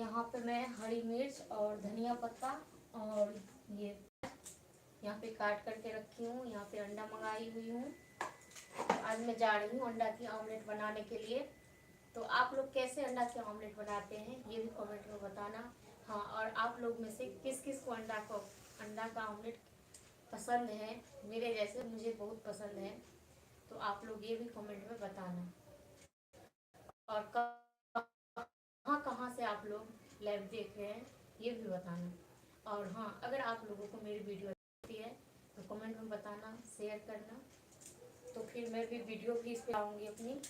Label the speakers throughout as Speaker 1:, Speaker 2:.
Speaker 1: यहाँ पे मैं हरी मिर्च और धनिया पत्ता और ये यहाँ पे काट करके रखी हूँ। यहाँ पे अंडा मंगाई हुई हूँ। आज मैं जा रही हूँ अंडा की ऑमलेट बनाने के लिए। तो आप लोग कैसे अंडा की ऑमलेट बनाते हैं ये भी कमेंट में बताना। हाँ, और आप लोग में से किस किस को अंडा का ऑमलेट पसंद है मेरे जैसे, मुझे बहुत पसंद है। तो आप लोग ये भी कमेंट में बताना। और कहाँ कहाँ से आप लोग लाइव देख रहे हैं ये भी बताना। और हाँ, अगर आप लोगों को मेरी वीडियो अच्छी है तो कमेंट में बताना, शेयर करना। तो फिर मैं भी वीडियो भी इस पे आऊँगी अपनी।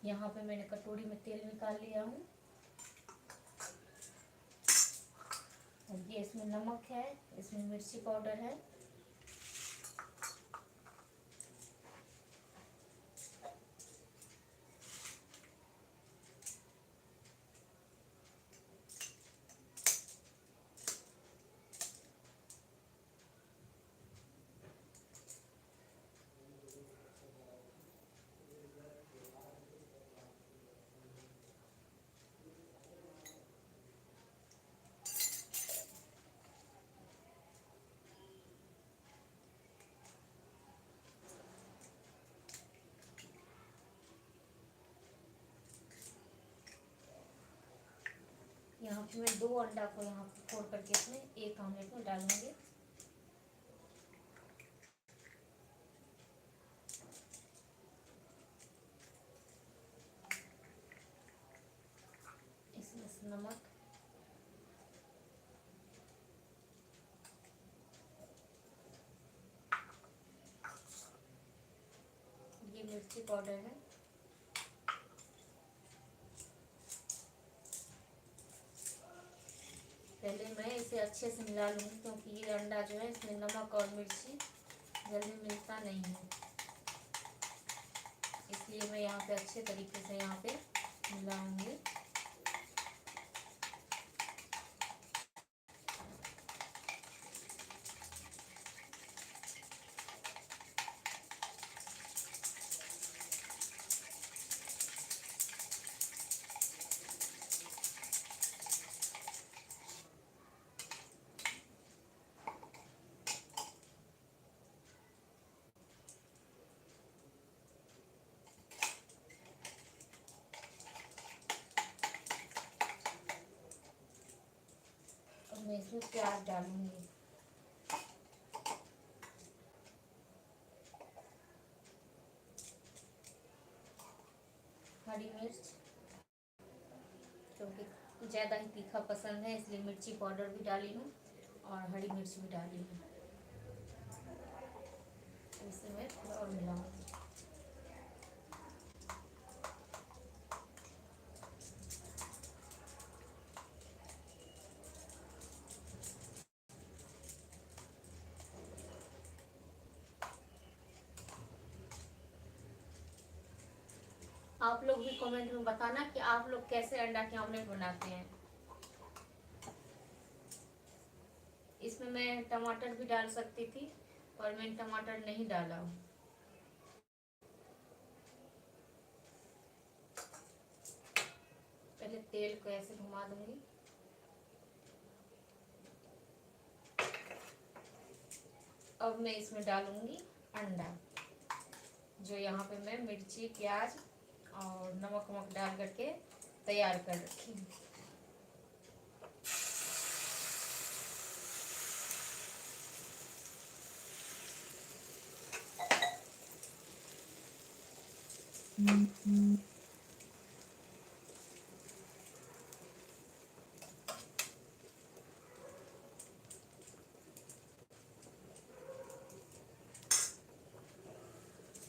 Speaker 1: यहाँ पे मैंने कटोरी में तेल निकाल लिया हूँ। और ये इसमें नमक है, इसमें मिर्ची पाउडर है, यहाँ पे मैं 2 अंडा को यहाँ पे फोड़ करके इसमें एक ऑमलेट में डालूंगी। इसमें नमक, ये मिर्ची पाउडर है, पहले मैं इसे अच्छे से मिला लूँगी क्योंकि ये अंडा जो है इसमें नमक और मिर्ची जल्दी मिलता नहीं है, इसलिए मैं यहाँ पे अच्छे तरीके से यहाँ पे मिलाऊंगी। अब मैं इसमें प्याज डालूंगी, हरी मिर्च, क्योंकि ज़्यादा ही तीखा पसंद है इसलिए मिर्ची पाउडर भी डाली हूँ और हरी मिर्च भी डाली हूँ। इसे मैं थोड़ा और मिलाऊंगी। आप लोग भी कमेंट में बताना कि आप लोग कैसे अंडा के ऑमलेट बनाते हैं। इसमें मैं टमाटर भी डाल सकती थी पर मैंने टमाटर नहीं डाला हूँ। पहले तेल को ऐसे घुमा दूंगी। अब मैं इसमें डालूंगी अंडा, जो यहाँ पे मैं मिर्ची, प्याज और नमक वमक डाल करके तैयार कर रखी हूँ।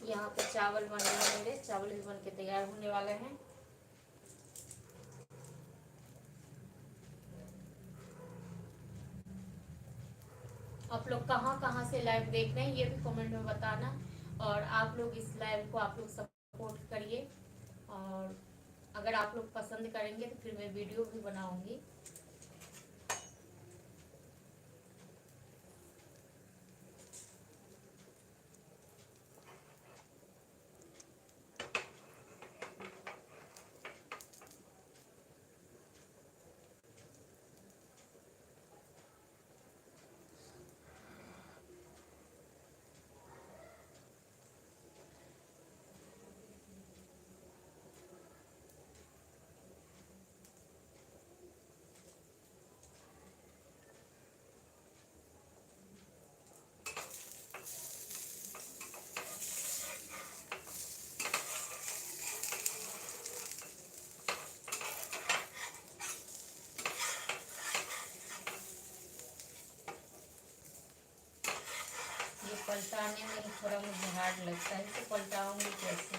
Speaker 1: यहाँ पे चावल बन रहे हैं, मेरे चावल भी बन के तैयार होने वाले हैं। आप लोग कहाँ कहाँ से लाइव देख रहे हैं ये भी कमेंट में बताना। और आप लोग इस लाइव को आप लोग सपोर्ट करिए। और अगर आप लोग पसंद करेंगे तो फिर मैं वीडियो भी बनाऊंगी। पलटाने में ही थोड़ा मुझे हार्ड लगता है, तो पलटाऊंगी कैसे।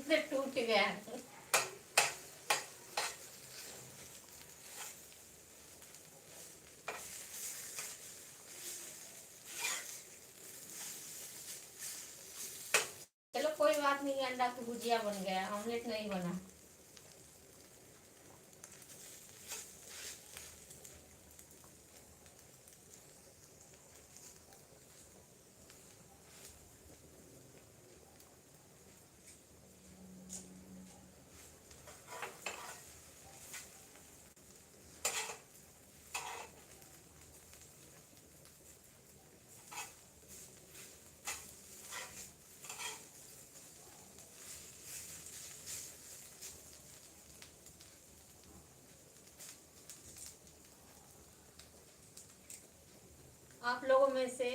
Speaker 1: तो टूट गया। चलो कोई बात नहीं, अंडा की भुजिया बन गया, ऑमलेट नहीं बना। आप लोगों में से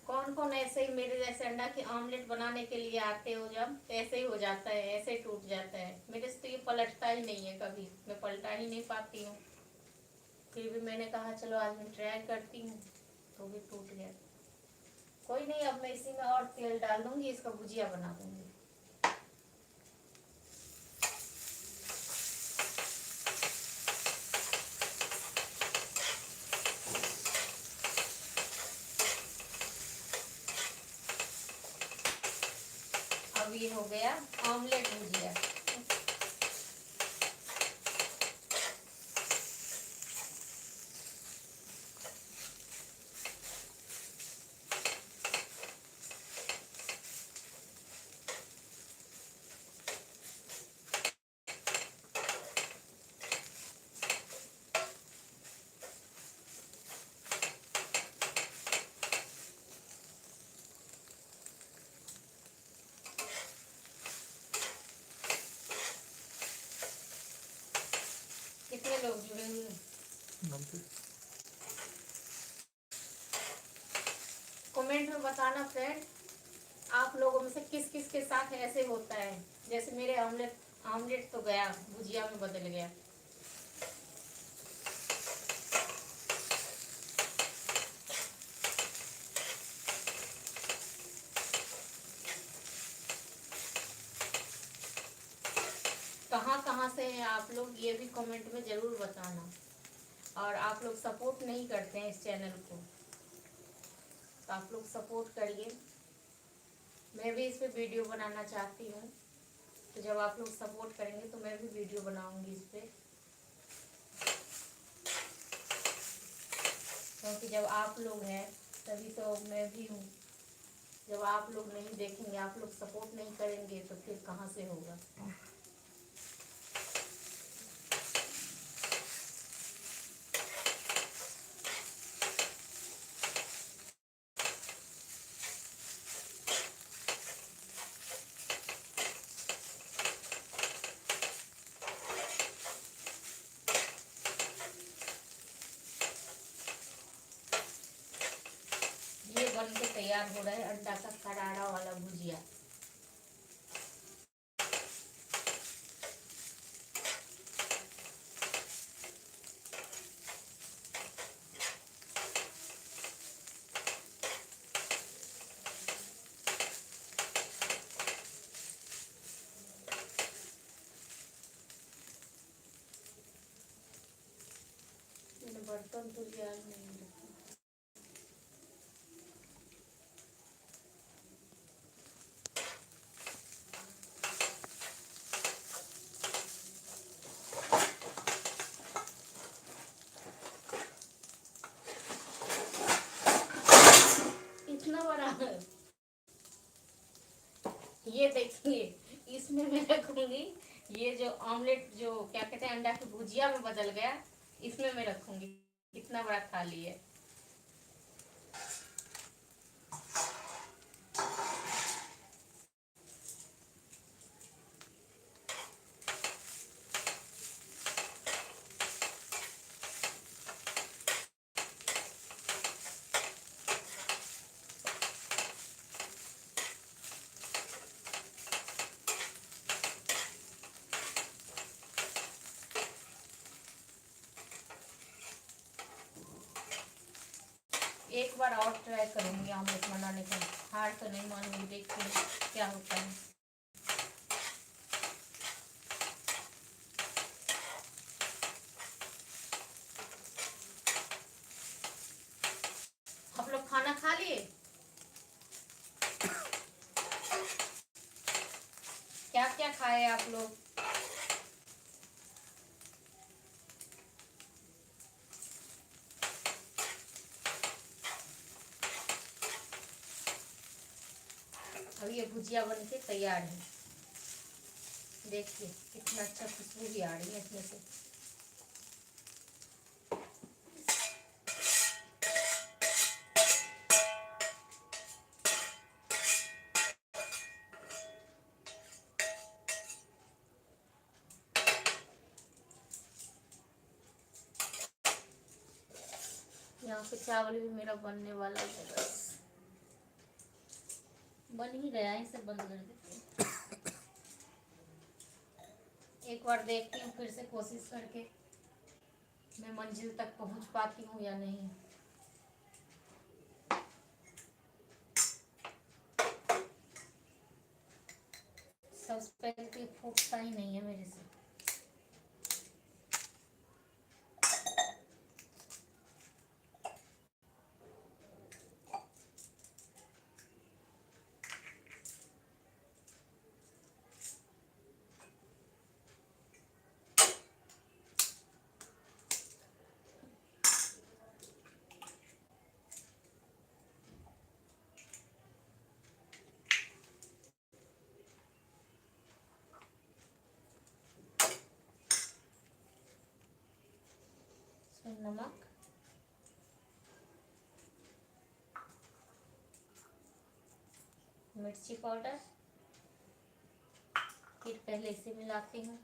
Speaker 1: कौन कौन ऐसे ही मेरे जैसे अंडा की ऑमलेट बनाने के लिए आते हो, जब ऐसे ही हो जाता है, ऐसे ही टूट जाता है। मेरे से तो ये पलटता ही नहीं है, कभी मैं पलटा ही नहीं पाती हूँ। फिर भी मैंने कहा चलो आज मैं ट्राई करती हूँ, तो भी टूट गया। कोई नहीं, अब मैं इसी में और तेल डाल दूंगी, इसका भुजिया बना दूंगी। अब ये हो गया ऑमलेट भुजिया। कितने लोग जुड़े हुए हैं? कमेंट में बताना फ्रेंड, आप लोगों में से किस किस के साथ ऐसे होता है। जैसे मेरे ऑमलेट ऑमलेट तो गया, भुजिया में बदल गया। कहाँ कहाँ से हैं आप लोग, ये भी कमेंट में ज़रूर बताना। और आप लोग सपोर्ट नहीं करते हैं इस चैनल को, तो आप लोग सपोर्ट करिए। मैं भी इस पे वीडियो बनाना चाहती हूँ, तो जब आप लोग सपोर्ट करेंगे तो मैं भी वीडियो बनाऊंगी इस पे। क्योंकि जब आप लोग हैं तभी तो मैं भी हूँ। जब आप लोग नहीं देखेंगे, आप लोग सपोर्ट नहीं करेंगे, तो फिर कहाँ से होगा। ये बन के तैयार हो रहा है अंडा का करारा वाला भुजिया। मैंने बर्तन तो लिया नहीं रखा। इतना बड़ा है। ये देखिए, इसमें मैं रखूंगी। ये जो ऑमलेट, जो क्या कहते हैं, अंडा की भुजिया में बदल गया, इसमें मैं रखूंगी। कितना बड़ा थाली है। बार और ट्राई करूँगी ऑमलेट बनाने का। हार तो नहीं मानूंगी, देखते हैं क्या होता है। आप लोग खाना खा लिए? क्या क्या खाए आप लोग? अब ये भुजिया बन के तैयार है। देखिए कितना अच्छा खुशबू भी आ रही है इसमें से। यहाँ पे चावल भी मेरा बनने वाला है, बस बन ही गया है, इसे बंद कर देते हैं। एक बार देखती हूँ फिर से कोशिश करके मैं मंजिल तक पहुँच पाती हूँ या नहीं। सबसे पहले तो फूटता ही नहीं है मेरे से। नमक, मिर्ची पाउडर, फिर पहले इसे मिलाती हूँ।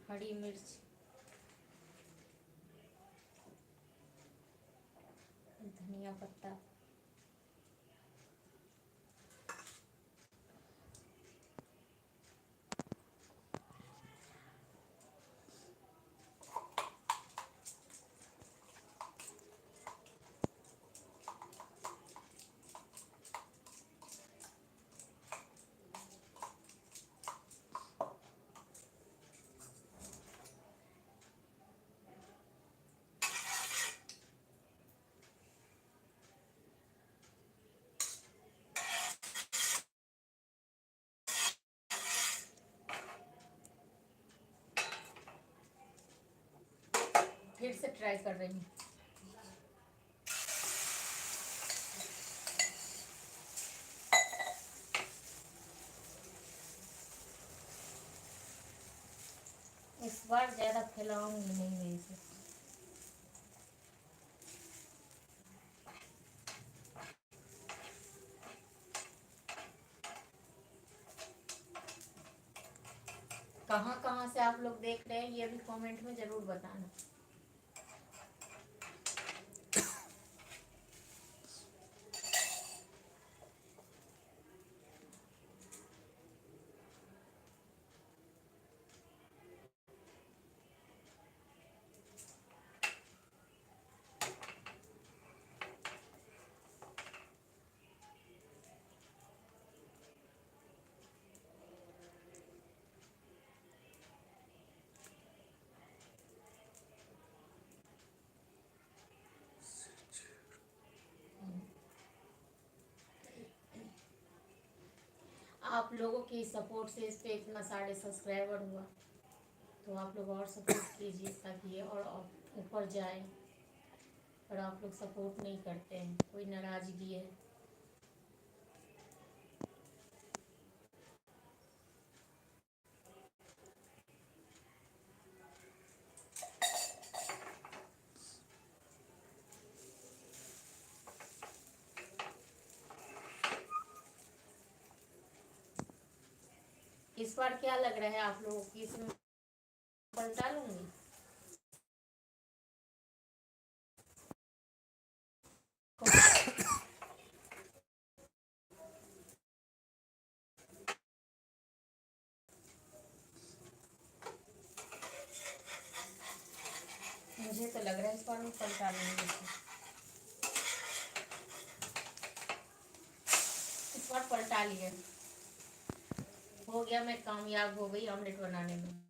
Speaker 1: हरी मिर्च, धनिया पत्ता, फिर से ट्राई कर रही हूँ। इस बार ज़्यादा फैलाऊंगी नहीं मैं इसे। कहाँ कहाँ से आप लोग देख रहे हैं ये भी कमेंट में ज़रूर बताना। आप लोगों की सपोर्ट से इस पे इतना सारे सब्सक्राइबर हुआ, तो आप लोग और सपोर्ट कीजिए ताकि ये और ऊपर जाए। और आप लोग सपोर्ट नहीं करते हैं, कोई नाराज़गी है। इस बार क्या लग रहा है आप लोगों की, इसमें डालूंगी? मुझे तो लग रहा है इस बार मैं पलटा लूँगी इसे। इस बार पलटा लिए, हो गया, मैं कामयाब हो गई ऑमलेट बनाने में।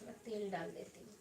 Speaker 1: थोड़ा तेल डाल देती हूँ।